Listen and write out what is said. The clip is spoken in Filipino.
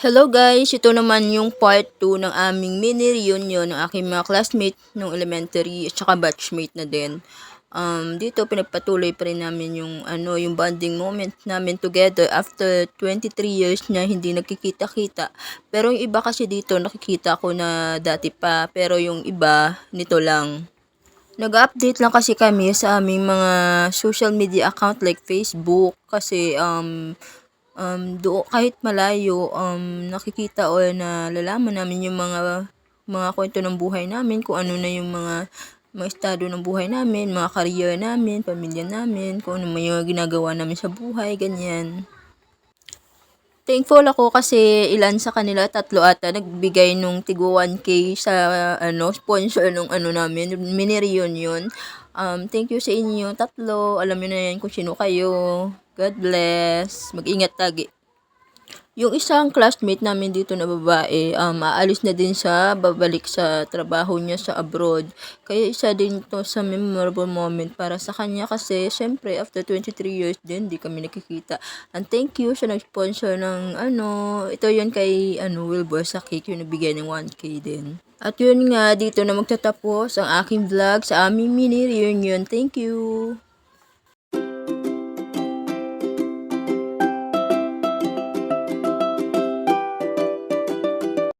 Hello guys, ito naman yung part 2 ng aming mini reunion ng aking mga classmate nung elementary at saka batchmate na din. Dito pinagpatuloy pa rin namin yung bonding moment namin together after 23 years na hindi nagkikita-kita. Pero yung iba kasi dito nakikita ko na dati pa, pero yung iba nito lang. Nag-update lang kasi kami sa aming mga social media account like Facebook kasi kahit malayo, nakikita o nalalaman namin yung mga kwento ng buhay namin, kung ano na yung mga estado ng buhay namin, mga career namin, pamilya namin, kung ano may mga ginagawa namin sa buhay, ganyan. Thankful ako kasi ilan sa kanila, 3 ata, nagbigay nung tigo 1K sa sponsor nung namin, mini reunion. Thank you sa inyo, 3. Alam niyo na yan kung sino kayo. God bless. Mag-ingat lagi. Yung isang classmate namin dito na babae, aalis na din siya, babalik sa trabaho niya sa abroad. Kaya isa din to sa memorable moment para sa kanya kasi syempre after 23 years din, di kami nakikita. And thank you sa nag-sponsor ng ito yun kay Wilbur sa cake, yung nabigay ng 1K din. At yun nga, dito na magtatapos ang aking vlog sa aming mini reunion. Thank you!